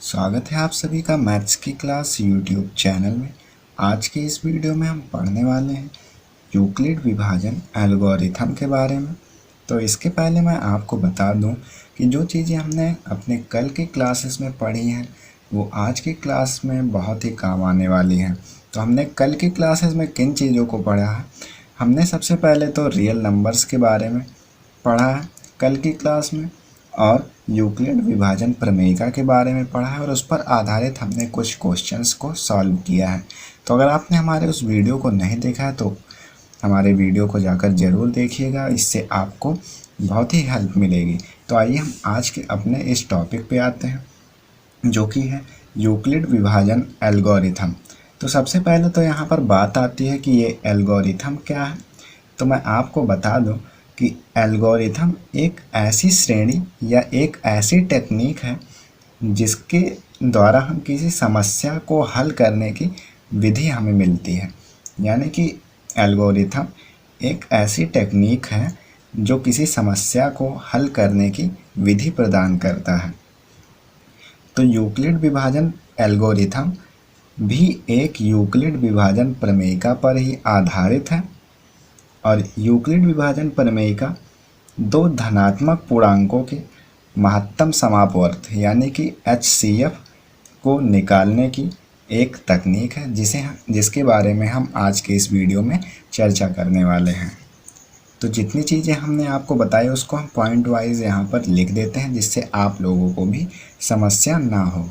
स्वागत है आप सभी का मैथ्स की क्लास यूट्यूब चैनल में। आज के इस वीडियो में हम पढ़ने वाले हैं यूक्लिड विभाजन एल्गोरिथम के बारे में। तो इसके पहले मैं आपको बता दूं कि जो चीज़ें हमने अपने कल की क्लासेस में पढ़ी हैं वो आज की क्लास में बहुत ही काम आने वाली हैं। तो हमने कल की क्लासेस में किन चीज़ों को पढ़ा है, हमने सबसे पहले तो रियल नंबर्स के बारे में पढ़ा है कल की क्लास में, और यूक्लिड विभाजन प्रमेयिका के बारे में पढ़ा है और उस पर आधारित हमने कुछ क्वेश्चंस को सॉल्व किया है। तो अगर आपने हमारे उस वीडियो को नहीं देखा है तो हमारे वीडियो को जाकर ज़रूर देखिएगा, इससे आपको बहुत ही हेल्प मिलेगी। तो आइए हम आज के अपने इस टॉपिक पे आते हैं जो कि है यूक्लिड विभाजन एल्गोरिथम। तो सबसे पहले तो यहाँ पर बात आती है कि ये एल्गोरिथम क्या है। तो मैं आपको बता दूँ कि एल्गोरिथम एक ऐसी श्रेणी या एक ऐसी टेक्निक है जिसके द्वारा हम किसी समस्या को हल करने की विधि हमें मिलती है। यानी कि एल्गोरिथम एक ऐसी टेक्निक है जो किसी समस्या को हल करने की विधि प्रदान करता है। तो यूक्लिड विभाजन एल्गोरिथम भी एक यूक्लिड विभाजन प्रमेयिका पर ही आधारित है और यूक्लिड विभाजन प्रमेयिका दो धनात्मक पूर्णांकों के महत्तम समापवर्त यानी कि HCF को निकालने की एक तकनीक है जिसके बारे में हम आज के इस वीडियो में चर्चा करने वाले हैं। तो जितनी चीज़ें हमने आपको बताई उसको हम पॉइंट वाइज यहाँ पर लिख देते हैं जिससे आप लोगों को भी समस्या ना हो।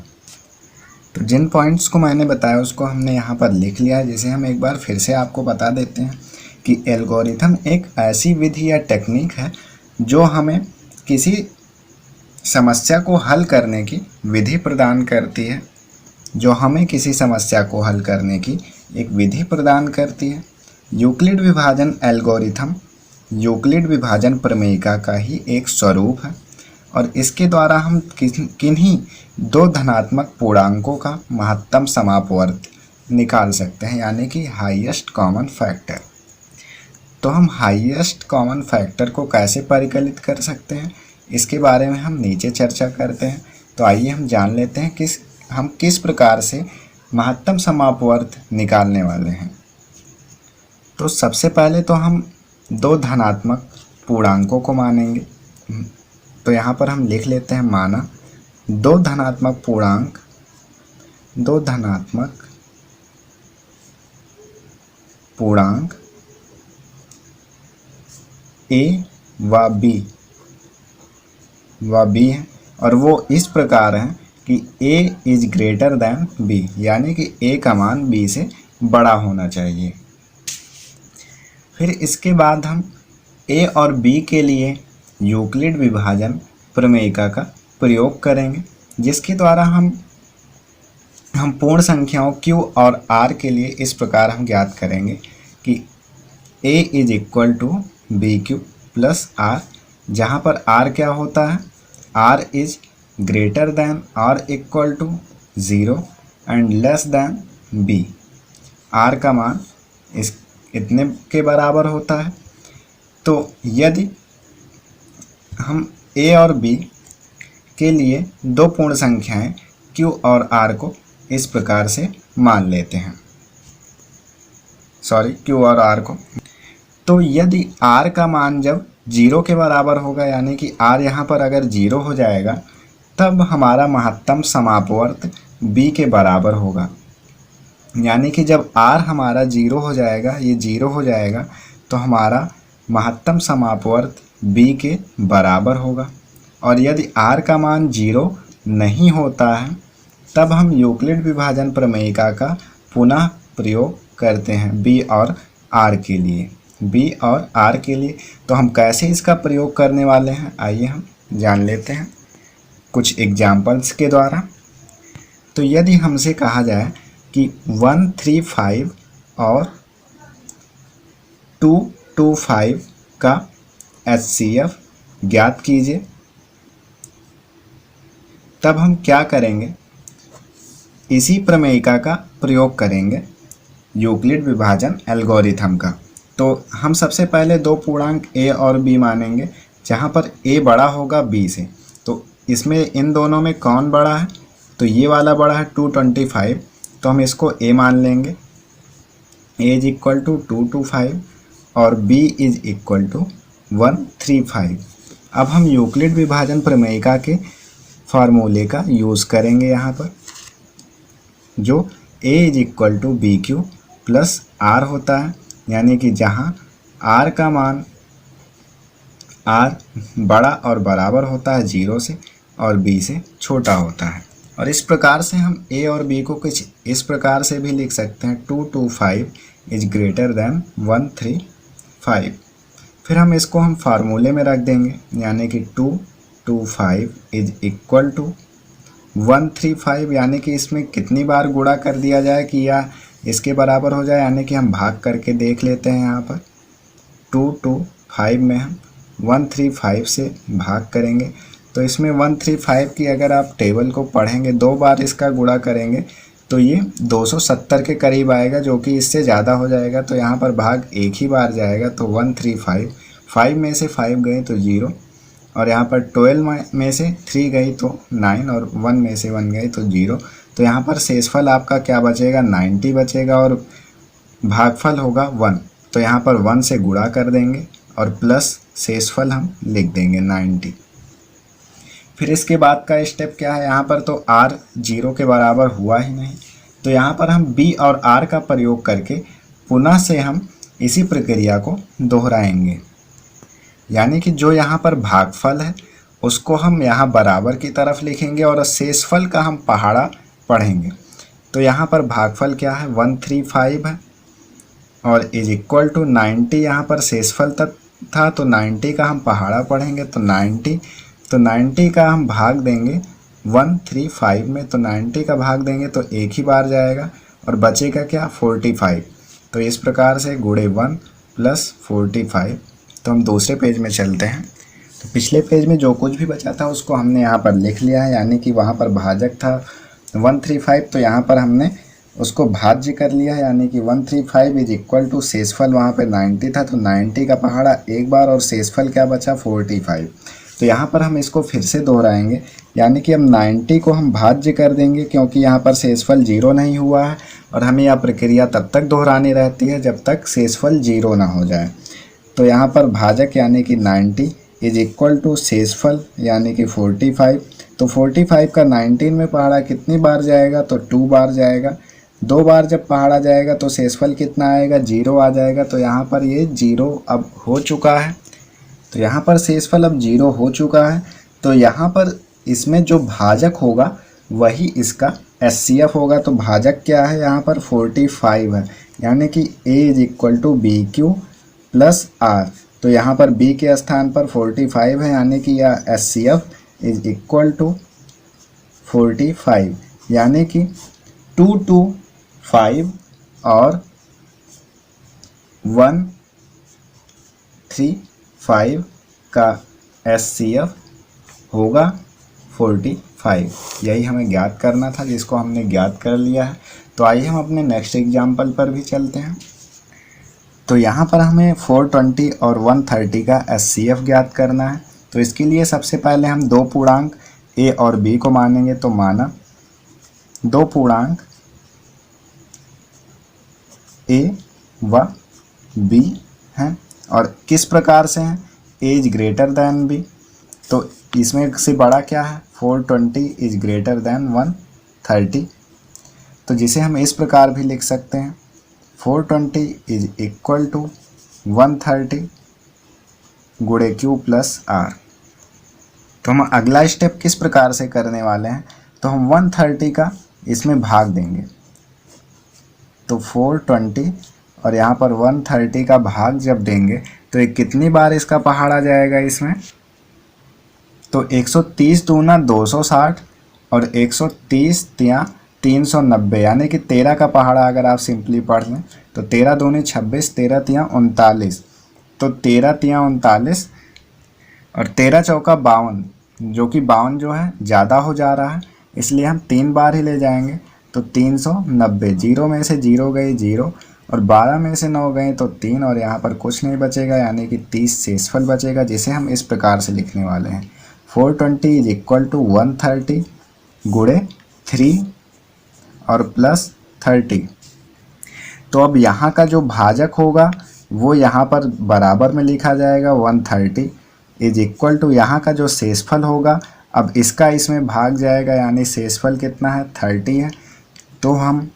तो जिन पॉइंट्स को मैंने बताया उसको हमने यहाँ पर लिख लिया है, जिसे हम एक बार फिर से आपको बता देते हैं कि एल्गोरिथम एक ऐसी विधि या टेक्निक है जो हमें किसी समस्या को हल करने की विधि प्रदान करती है, जो हमें किसी समस्या को हल करने की एक विधि प्रदान करती है। यूक्लिड विभाजन एल्गोरिथम यूक्लिड विभाजन प्रमेयिका का ही एक स्वरूप है और इसके द्वारा हम किन्हीं दो धनात्मक पूर्णांकों का महत्तम समापवर्त निकाल सकते हैं, यानी कि हाईएस्ट कॉमन फैक्टर। तो हम हाईएस्ट कॉमन फैक्टर को कैसे परिकलित कर सकते हैं इसके बारे में हम नीचे चर्चा करते हैं। तो आइए हम जान लेते हैं हम किस प्रकार से महत्तम समापवर्त निकालने वाले हैं। तो सबसे पहले तो हम दो धनात्मक पूर्णांकों को मानेंगे। तो यहाँ पर हम लिख लेते हैं माना दो धनात्मक पूर्णांक A व B है और वो इस प्रकार है कि A is greater then B, यानी कि A का मान B से बड़ा होना चाहिए। फिर इसके बाद हम A और B के लिए यूक्लिड विभाजन प्रमेयिका का प्रयोग करेंगे, जिसके द्वारा हम पूर्ण संख्याओं Q और R के लिए इस प्रकार हम ज्ञात करेंगे कि A is equal to BQ plus R, जहाँ पर R क्या होता है, R इज ग्रेटर दैन और equal to 0 and less than B। R का मान इतने के बराबर होता है। तो यदि हम A और B के लिए दो पूर्ण संख्याएं Q और R को इस प्रकार से मान लेते हैं, Q और R को, तो यदि R का मान जब 0 के बराबर होगा, यानी कि R यहाँ पर अगर 0 हो जाएगा, तब हमारा महत्तम समापवर्त B के बराबर होगा। यानी कि जब R हमारा 0 हो जाएगा, ये 0 हो जाएगा, तो हमारा महत्तम समापवर्त B के बराबर होगा। और यदि R का मान 0 नहीं होता है तब हम यूक्लिड विभाजन प्रमेयिका का पुनः प्रयोग करते हैं B और R के लिए। तो हम कैसे इसका प्रयोग करने वाले हैं आइए हम जान लेते हैं कुछ एग्जाम्पल्स के द्वारा। तो यदि हमसे कहा जाए कि 135 और 225 का HCF ज्ञात कीजिए, तब हम क्या करेंगे, इसी प्रमेयिका का प्रयोग करेंगे यूक्लिड विभाजन एल्गोरिथम का। तो हम सबसे पहले दो पूर्णांक A और B मानेंगे, जहाँ पर A बड़ा होगा B से। तो इसमें इन दोनों में कौन बड़ा है, तो ये वाला बड़ा है 225, तो हम इसको a मान लेंगे, a इज इक्वल टू 225 और b इज इक्वल टू 135। अब हम यूक्लिड विभाजन प्रमेयिका के फार्मूले का यूज़ करेंगे यहाँ पर, जो a is equal to B Q plus R होता है, यानी कि जहाँ r का मान r बड़ा और बराबर होता है 0 से और b से छोटा होता है। और इस प्रकार से हम a और b को कुछ इस प्रकार से भी लिख सकते हैं, 225 इज ग्रेटर देन 135। फिर हम इसको हम फार्मूले में रख देंगे, यानी कि 225 इज इक्वल टू 135, यानी कि इसमें कितनी बार गुणा कर दिया जाए कि या इसके बराबर हो जाए, यानी कि हम भाग करके देख लेते हैं। यहाँ पर 225 में हम 135 से भाग करेंगे, तो इसमें 135 की अगर आप टेबल को पढ़ेंगे, 2 बार इसका गुणा करेंगे तो ये 270 के करीब आएगा, जो कि इससे ज़्यादा हो जाएगा। तो यहाँ पर भाग एक ही बार जाएगा, तो 135, 5 में से 5 गए तो 0, और यहाँ पर 12 में से 3 गई तो 9, और 1 में से 1 गए तो 0। तो यहाँ पर शेषफल आपका क्या बचेगा, 90 बचेगा, और भागफल होगा 1। तो यहाँ पर 1 से गुणा कर देंगे और प्लस शेषफल हम लिख देंगे 90। फिर इसके बाद का स्टेप क्या है, यहाँ पर तो r 0 के बराबर हुआ ही नहीं, तो यहाँ पर हम b और r का प्रयोग करके पुनः से हम इसी प्रक्रिया को दोहराएंगे, यानी कि जो यहाँ पर भागफल है उसको हम यहाँ बराबर की तरफ लिखेंगे और शेषफल का हम पहाड़ा पढ़ेंगे। तो यहाँ पर भागफल क्या है, 135 है, और इज इक्वल टू 90, यहाँ पर शेषफल तक था तो 90 का हम पहाड़ा पढ़ेंगे, तो 90 का हम भाग देंगे 135 में, तो 90 का भाग देंगे तो एक ही बार जाएगा और बचेगा क्या, 45। तो इस प्रकार से गुणे 1 प्लस 45। तो हम दूसरे पेज में चलते हैं। तो पिछले पेज में जो कुछ भी बचा था उसको हमने यहाँ पर लिख लिया है, यानी कि वहाँ पर भाजक था 135, तो यहाँ पर हमने उसको भाज्य कर लिया है, यानी कि 135 इज इक्वल टू शेषफल वहाँ पे 90 था, तो 90 का पहाड़ा एक बार और शेषफल क्या बचा, 45। तो यहाँ पर हम इसको फिर से दोहराएंगे, यानी कि हम 90 को हम भाज्य कर देंगे, क्योंकि यहाँ पर शेषफल 0 नहीं हुआ है, और हमें यह प्रक्रिया तब तक दोहरानी रहती है जब तक शेषफल 0 ना हो जाए। तो यहाँ पर भाजक यानी कि 90 इज इक्वल टू शेषफल यानी कि 45। तो 45 का 19 में पहाड़ा कितनी बार जाएगा, तो 2 बार जाएगा। 2 बार जब पहाड़ा जाएगा तो शेषफल कितना आएगा, 0 आ जाएगा। तो यहाँ पर ये 0 अब हो चुका है, तो यहाँ पर शेषफल अब 0 हो चुका है। तो यहाँ पर इसमें जो भाजक होगा वही इसका एचसीएफ होगा। तो भाजक क्या है, यहाँ पर 45 है, यानी कि A is equal to B Q plus R. तो यहाँ पर B के स्थान पर 45 है, यानी कि यह एचसीएफ इज इक्वल टू 45, यानी कि 225 और 135 का एचसीएफ होगा 45। यही हमें ज्ञात करना था, जिसको हमने ज्ञात कर लिया है। तो आइए हम अपने नेक्स्ट एग्जाम्पल पर भी चलते हैं। तो यहाँ पर हमें 420 और 130 का एचसीएफ ज्ञात करना है। तो इसके लिए सबसे पहले हम 2 पूर्णांक A और B को मानेंगे। तो माना 2 पूर्णांक A व B हैं, और किस प्रकार से हैं, A is greater then B। तो इसमें से बड़ा क्या है, 420 इज ग्रेटर दैन 130। तो जिसे हम इस प्रकार भी लिख सकते हैं, 420 इज इक्वल टू 130 गुणे Q प्लस R। तो हम अगला स्टेप किस प्रकार से करने वाले हैं, तो हम 130 का इसमें भाग देंगे। तो 420 और यहाँ पर 130 का भाग जब देंगे तो ये कितनी बार इसका पहाड़ा जाएगा इसमें, तो 130 दूना 260 और 130 तिया 390, यानी कि 13 का पहाड़ा अगर आप सिंपली पढ़ लें तो 13 दूनी 26, 13 तिया 39। तो 13 तिया 39 और 13 चौका 52, जो कि 52 जो है ज़्यादा हो जा रहा है, इसलिए हम 3 बार ही ले जाएंगे। तो 390, 0 में से 0 गए 0 और 12 में से 9 गए तो 3, और यहाँ पर कुछ नहीं बचेगा, यानी कि 30 शेषफल बचेगा, जिसे हम इस प्रकार से लिखने वाले हैं, 420 इज इक्वल टू 130 गुणे 3 और प्लस 30। तो अब यहाँ का जो भाजक होगा वो यहाँ पर बराबर में लिखा जाएगा 130 इज इक्वल टू यहाँ का जो शेषफल होगा, अब इसका इसमें भाग जाएगा, यानी शेषफल कितना है 30 है। तो हम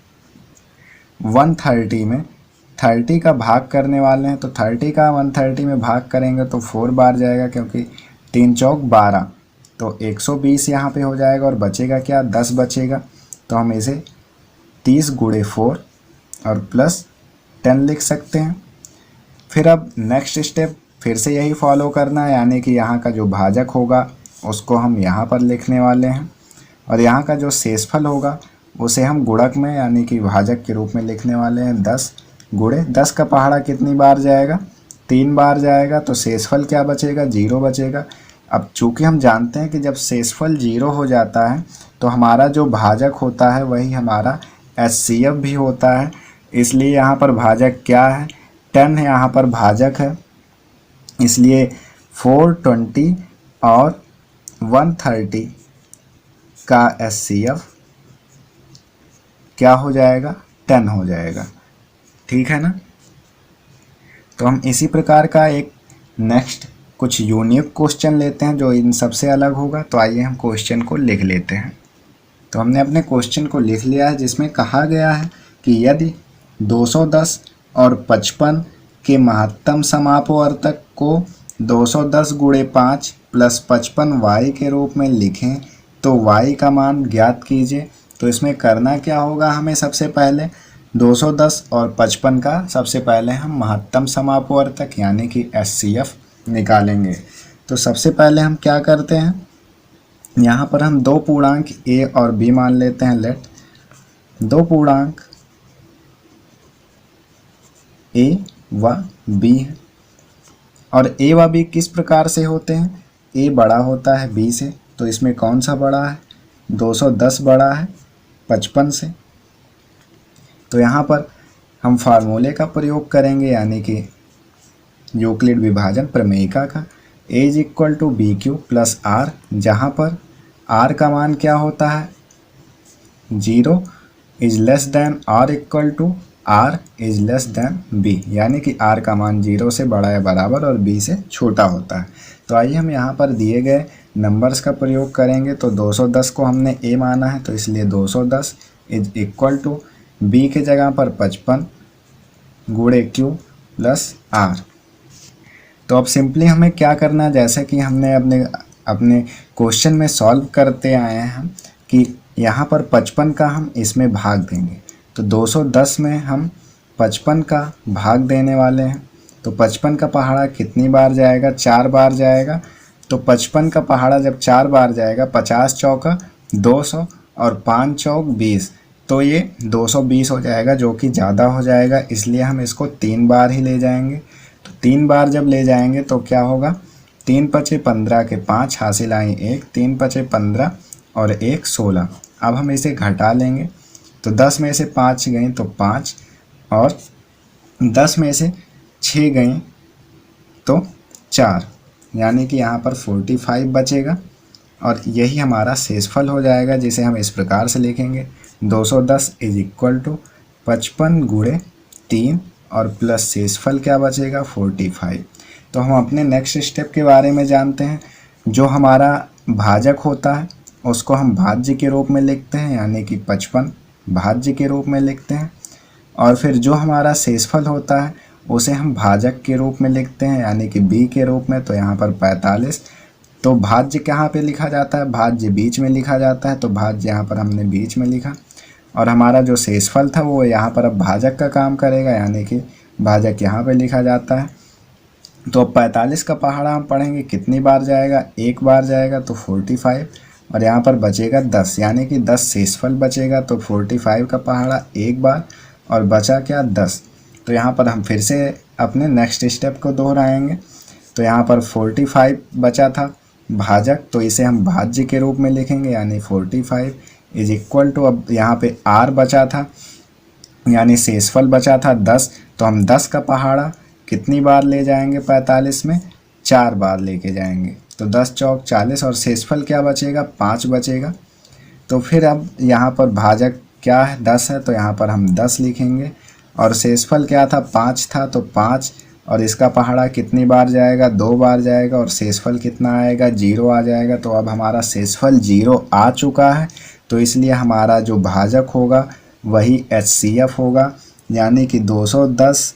130 में 30 का भाग करने वाले हैं, तो 30 का 130 में भाग करेंगे तो 4 बार जाएगा, क्योंकि 3 चौक 12, तो 120 यहाँ पे हो जाएगा और बचेगा क्या 10 बचेगा। तो हम इसे 30 गुणे 4 और प्लस 10 लिख सकते हैं। फिर अब नेक्स्ट स्टेप फिर से यही फॉलो करना है, यानी कि यहाँ का जो भाजक होगा उसको हम यहाँ पर लिखने वाले हैं और यहाँ का जो शेषफल होगा उसे हम गुणक में यानी कि भाजक के रूप में लिखने वाले हैं। 10 गुणे 10 का पहाड़ा कितनी बार जाएगा 3 बार जाएगा, तो शेषफल क्या बचेगा 0 बचेगा। अब चूँकि हम जानते हैं कि जब शेषफल 0 हो जाता है तो हमारा जो भाजक होता है वही हमारा HCF भी होता है, इसलिए यहाँ पर भाजक क्या है 10 है, यहाँ पर भाजक है, इसलिए 420 और 130 का HCF क्या हो जाएगा 10 हो जाएगा। ठीक है ना। तो हम इसी प्रकार का एक नेक्स्ट कुछ यूनिक क्वेश्चन लेते हैं जो इन सबसे अलग होगा। तो आइए हम क्वेश्चन को लिख लेते हैं। तो हमने अपने क्वेश्चन को लिख लिया है, जिसमें कहा गया है कि यदि 210 और 55 के महत्तम समापवर्तक को 210 गुणे 5 प्लस 55 y के रूप में लिखें तो y का मान ज्ञात कीजिए। तो इसमें करना क्या होगा, हमें सबसे पहले 210 और 55 का सबसे पहले हम महत्तम समापवर्तक यानी कि HCF निकालेंगे। तो सबसे पहले हम क्या करते हैं, यहाँ पर हम दो पूर्णांक a और b मान लेते हैं। लेट दो पूर्णांक a व b है और a व b किस प्रकार से होते हैं, a बड़ा होता है b से, तो इसमें कौन सा बड़ा है 210 बड़ा है 55 से। तो यहाँ पर हम फार्मूले का प्रयोग करेंगे यानी कि यूक्लिड विभाजन प्रमेयिका का, a is equal to B Q plus R, जहाँ पर r का मान क्या होता है 0 is less than r equal to r is less than b, यानी कि r का मान 0 से बड़ा या बराबर और b से छोटा होता है। तो आइए हम यहाँ पर दिए गए नंबर्स का प्रयोग करेंगे। तो 210 को हमने a माना है, तो इसलिए 210 इज इक्वल टू b के जगह पर 55 गुणे q प्लस r। तो अब सिंपली हमें क्या करना है, जैसे कि हमने अपने क्वेश्चन में सॉल्व करते आए हैं हम कि यहाँ पर 55 का हम इसमें भाग देंगे। तो 210 में हम 55 का भाग देने वाले हैं। तो 55 का पहाड़ा कितनी बार जाएगा 4 बार जाएगा। तो 55 का पहाड़ा जब 4 बार जाएगा 50 चौका 200 और 5 चौक 20, तो ये 220 हो जाएगा, जो कि ज़्यादा हो जाएगा, इसलिए हम इसको 3 बार ही ले जाएंगे। तो 3 बार जब ले जाएंगे तो क्या होगा 3 पचे 15 के 5 हासिल आई 1, 3 पचे 15 और 1 16। अब हम इसे घटा लेंगे तो 10 में से 5 गए तो 5 और 10 में से 6 गए तो 4, यानी कि यहाँ पर 45 बचेगा और यही हमारा शेषफल हो जाएगा, जिसे हम इस प्रकार से लिखेंगे 210 इज इक्वल टू 55 गुणे 3 और प्लस शेषफल क्या बचेगा 45। तो हम अपने नेक्स्ट स्टेप के बारे में जानते हैं। जो हमारा भाजक होता है उसको हम भाज्य के रूप में लिखते हैं, यानी कि 55 भाज्य के रूप में लिखते हैं, और फिर जो हमारा शेषफल होता है उसे हम भाजक के रूप में लिखते हैं, यानी कि b के रूप में। तो यहाँ पर 45, तो भाज्य कहाँ पे लिखा जाता है, भाज्य बीच में लिखा जाता है, तो भाज्य यहाँ पर हमने बीच में लिखा। और हमारा जो शेषफल था वो यहाँ पर अब भाजक का काम करेगा, यानी कि भाजक यहाँ पे लिखा जाता है। तो अब 45 का पहाड़ा हम पढ़ेंगे कितनी बार जाएगा, 1 बार जाएगा तो 45, और यहाँ पर बचेगा 10, यानी कि 10 शेषफल बचेगा। तो 45 का पहाड़ा 1 बार और बचा क्या 10। तो यहाँ पर हम फिर से अपने नेक्स्ट स्टेप को दोहराएंगे। तो यहाँ पर 45 बचा था भाजक, तो इसे हम भाज्य के रूप में लिखेंगे, यानी 45 इज इक्वल टू, अब यहाँ पे r बचा था यानी शेषफल बचा था 10, तो हम 10 का पहाड़ा कितनी बार ले जाएंगे 45 में 4 बार लेके जाएंगे। तो 10 चौक 40 और शेषफल क्या बचेगा 5 बचेगा। तो फिर अब यहाँ पर भाजक क्या है, 10 है, तो यहाँ पर हम 10 लिखेंगे। और शेषफल क्या था, 5 था, तो 5, और इसका पहाड़ा कितनी बार जाएगा, 2 बार जाएगा, और शेषफल कितना आएगा, 0 आ जाएगा। तो अब हमारा शेषफल 0 आ चुका है, तो इसलिए हमारा जो भाजक होगा वही HCF होगा, यानी कि 210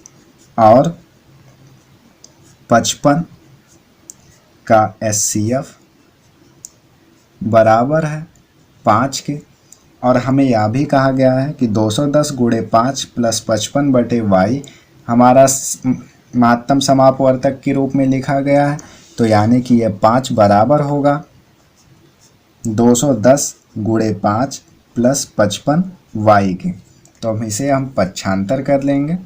और 55 का HCF बराबर है 5 के। और हमें यह भी कहा गया है कि 210 गुणे 5 प्लस 55 बटे y हमारा महत्तम समापवर्तक के रूप में लिखा गया है। तो यानी कि यह 5 बराबर होगा 210 गुणे 5 प्लस 55 y के। तो हम इसे हम पक्षांतर कर लेंगे,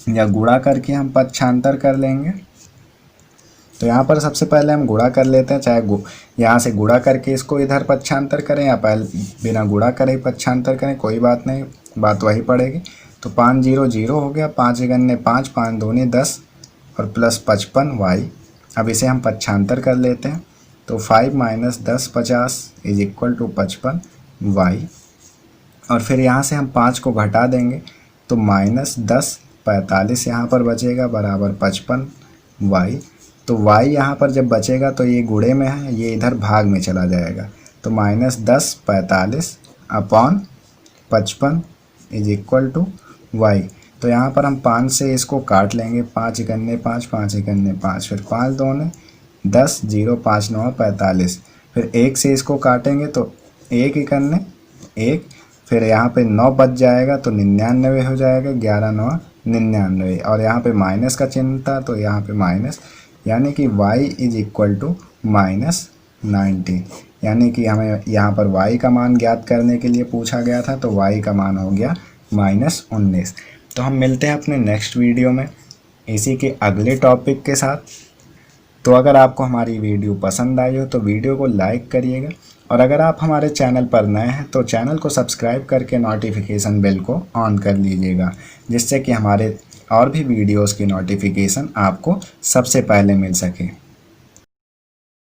या गुणा करके हम पक्षांतर कर लेंगे। तो यहाँ पर सबसे पहले हम गुणा कर लेते हैं, चाहे यहाँ से गुणा करके इसको इधर पक्षांतर करें या पहले बिना गुणा करे पक्षांतर करें, कोई बात नहीं, बात वही पड़ेगी। तो 5 0 0 हो गया, 5 1 5, 5 2 10 और प्लस 55 y। अब इसे हम पक्षांतर कर लेते हैं। तो 5 - 10 50 इज इक्वल टू 55 y। और फिर यहाँ से हम 5 को घटा देंगे, तो -10 45 यहाँ पर बचेगा बराबर 55 y। तो y यहाँ पर जब बचेगा तो ये गुणे में है, ये इधर भाग में चला जाएगा। तो -10 45 upon 55 is equal to y। तो यहाँ पर हम 5 से इसको काट लेंगे, 5 1 5, 5 1 5, फिर 5 2 10, 0 5 9 45। फिर 1 से इसको काटेंगे तो 1 1 1, फिर यहाँ पे 9 बच जाएगा तो 99 हो जाएगा, 11 9 99। और यहाँ पे माइनस का चिन्ह था तो यहाँ पे माइनस, यानी कि y इज इक्वल टू -90। यानी कि हमें यहाँ पर y का मान ज्ञात करने के लिए पूछा गया था, तो y का मान हो गया -19। तो हम मिलते हैं अपने नेक्स्ट वीडियो में इसी के अगले टॉपिक के साथ। तो अगर आपको हमारी वीडियो पसंद आई हो तो वीडियो को लाइक करिएगा, और अगर आप हमारे चैनल पर नए हैं तो चैनल को सब्सक्राइब करके नोटिफिकेशन बेल को ऑन कर लीजिएगा, जिससे कि हमारे और भी वीडियोस की नोटिफिकेशन आपको सबसे पहले मिल सके।